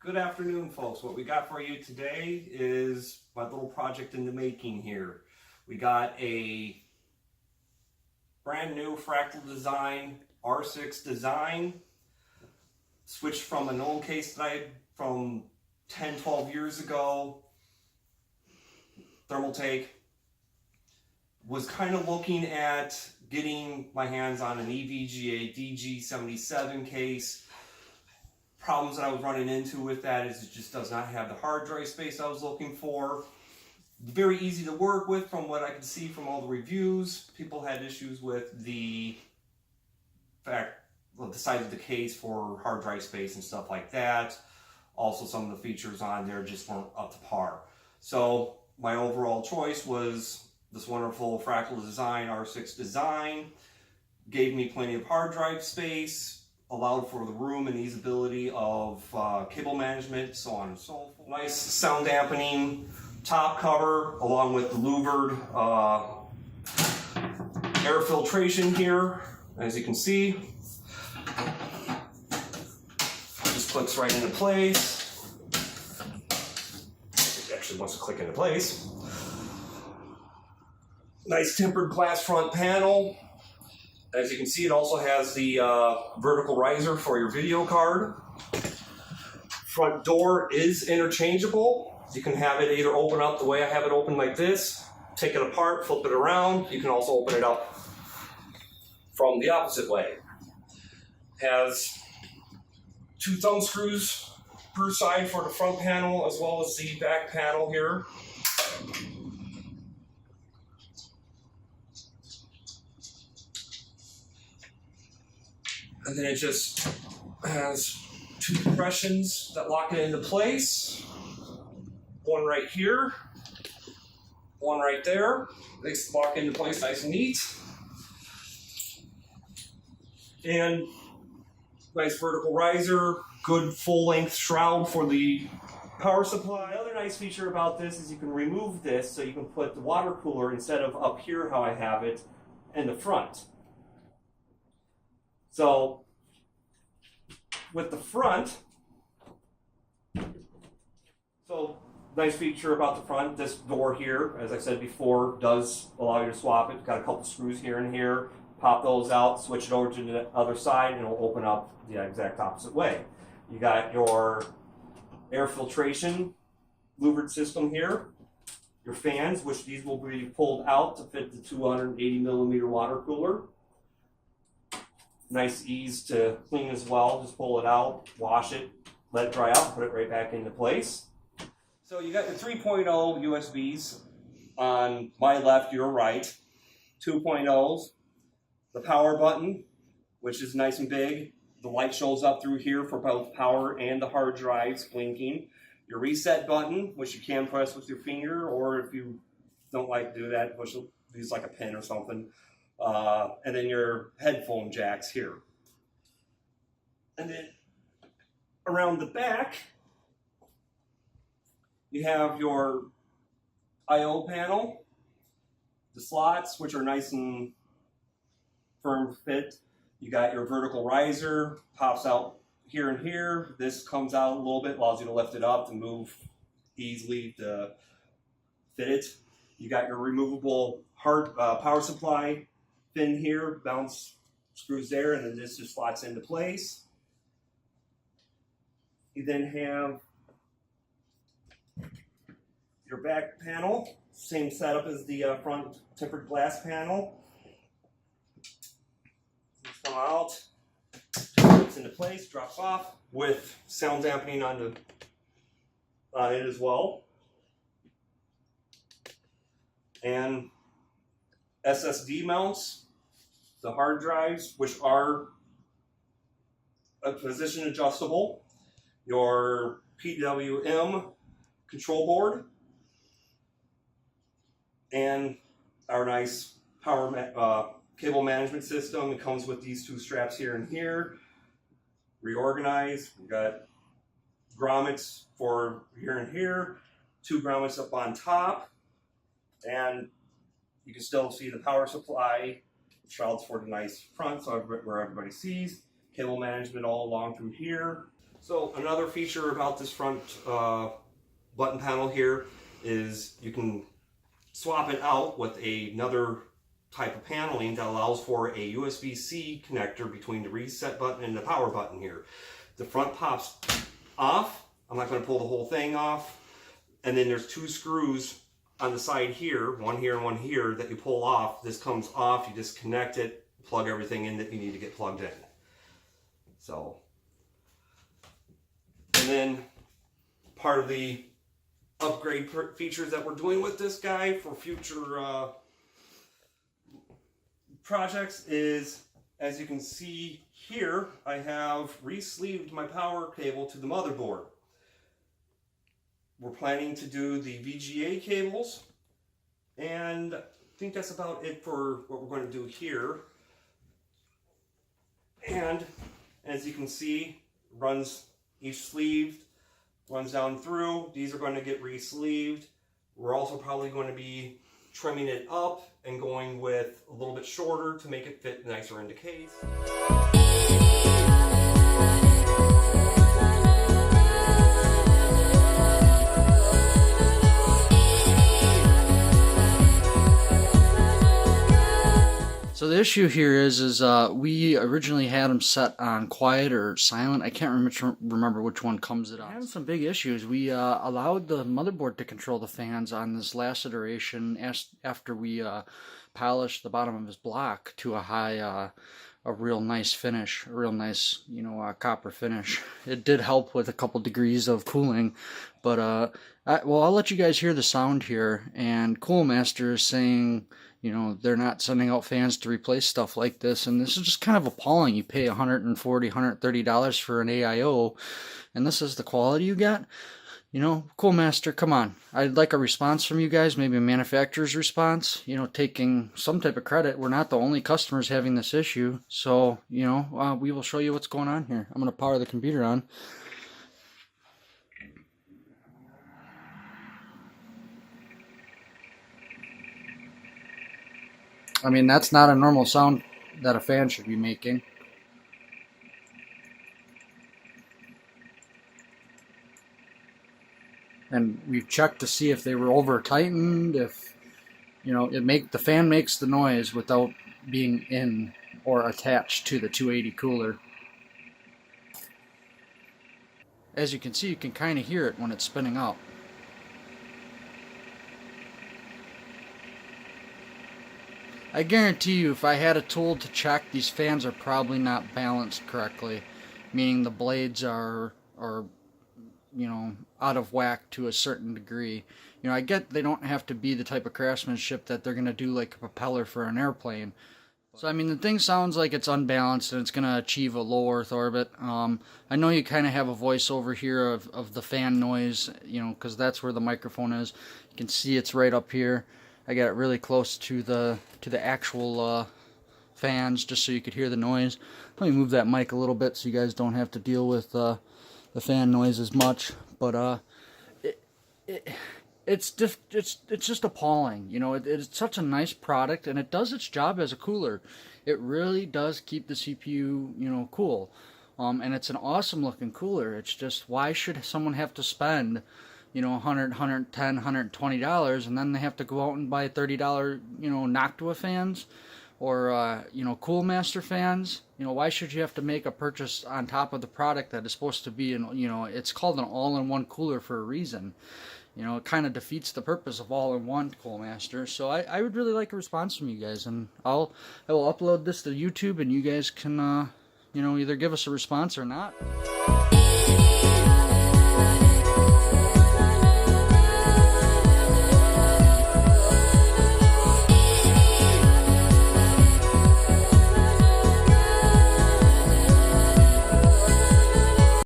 Good afternoon, folks. What we got for you today is my little project in the making here. We got a brand new Fractal design, R6 design, switched from an old case that I had from 10-12 years ago, thermal take. Was kind of looking at getting my hands on an EVGA DG77 case. Problems that I was running into with that is it just does not have the hard drive space I was looking for. Very easy to work with from what I could see from all the reviews. People had issues with the size of the case for hard drive space and stuff like that. Also, some of the features on there just weren't up to par. So my overall choice was this wonderful Fractal design, R6 design. Gave me plenty of hard drive space, allowed for the room and easeability of cable management, so on and so forth. Nice sound dampening top cover, along with the louvered air filtration here, as you can see. Just clicks right into place. It actually wants to click into place. Nice tempered glass front panel. As you can see, it also has the vertical riser for your video card. Front door is interchangeable. You can have it either open up the way I have it open like this, take it apart, flip it around. You can also open it up from the opposite way. Has 2 thumb screws per side for the front panel as well as the back panel here. And then it just has 2 compressions that lock it into place. One right here, one right there. They lock into place nice and neat. And nice vertical riser, good full-length shroud for the power supply. Another nice feature about this is you can remove this so you can put the water cooler instead of up here how I have it in the front. So, with the front, nice feature about the front, this door here, as I said before, does allow you to swap it. Got a couple screws here and here, pop those out, switch it over to the other side, and it'll open up the exact opposite way. You got your air filtration louvered system here, your fans, which these will be pulled out to fit the 280 millimeter water cooler. Nice ease to clean as well. Just pull it out, wash it, let it dry out, put it right back into place. So you got your 3.0 USBs on my left, your right. 2.0s, the power button, which is nice and big. The light shows up through here for both power and the hard drives blinking. Your reset button, which you can press with your finger, or if you don't like to do that, use like a pen or something. And then your headphone jacks here. And then around the back, you have your I/O panel, the slots, which are nice and firm fit. You got your vertical riser, pops out here and here. This comes out a little bit, allows you to lift it up and move easily to fit it. You got your removable hard power supply pin here, bounce screws there, and then this just slots into place. You then have your back panel, same setup as the front tempered glass panel. Just come out, fits into place, drops off with sound dampening on it as well. And SSD mounts, the hard drives, which are position adjustable, your PWM control board, and our nice power cable management system. It comes with these 2 straps here and here. Reorganize. We've got grommets for here and here, 2 grommets up on top, and you can still see the power supply, shrouds for the nice front, so where everybody sees. Cable management all along through here. So another feature about this front button panel here is you can swap it out with another type of paneling that allows for a USB-C connector between the reset button and the power button here. The front pops off. I'm not going to pull the whole thing off. And then there's two screws on the side here and one here, that you pull off. This comes off, you disconnect it, plug everything in that you need to get plugged in. So, and then part of the upgrade features that we're doing with this guy for future projects is, as you can see here, I have re-sleeved my power cable to the motherboard. We're planning to do the VGA cables, and I think that's about it for what we're going to do here. And as you can see, runs each sleeved, runs down through. These are going to get re-sleeved. We're also probably going to be trimming it up and going with a little bit shorter to make it fit nicer in the case. So the issue here is we originally had them set on quiet or silent. I can't remember which one comes it on. Having some big issues. We allowed the motherboard to control the fans on this last iteration after we polished the bottom of his block to a high, a real nice finish, a real nice, copper finish. It did help with a couple degrees of cooling, but I'll let you guys hear the sound here. And CoolerMaster is saying, they're not sending out fans to replace stuff like this, and this is just kind of appalling. You pay $140, $130 for an AIO, and this is the quality you get? CoolerMaster, come on. I'd like a response from you guys, maybe a manufacturer's response, taking some type of credit. We're not the only customers having this issue, so, we will show you what's going on here. I'm going to power the computer on. I mean, that's not a normal sound that a fan should be making. And we've checked to see if they were over tightened, if, the fan makes the noise without being in or attached to the 280 cooler. As you can see, you can kind of hear it when it's spinning up. I guarantee you, if I had a tool to check, these fans are probably not balanced correctly, meaning the blades are out of whack to a certain degree. I get they don't have to be the type of craftsmanship that they're going to do like a propeller for an airplane. So, I mean, the thing sounds like it's unbalanced and it's going to achieve a low Earth orbit. I know you kind of have a voiceover here of the fan noise, because that's where the microphone is. You can see it's right up here. I got it really close to the actual fans, just so you could hear the noise. Let me move that mic a little bit so you guys don't have to deal with the fan noise as much. But it's just appalling. It's such a nice product, and it does its job as a cooler. It really does keep the CPU cool, and it's an awesome looking cooler. It's just, why should someone have to spend $100, $110, $120, and then they have to go out and buy $30, Noctua fans or, CoolerMaster fans? Why should you have to make a purchase on top of the product that is supposed to be, it's called an all-in-one cooler for a reason. It kind of defeats the purpose of all-in-one CoolerMaster. So I would really like a response from you guys, and I will upload this to YouTube, and you guys can, either give us a response or not.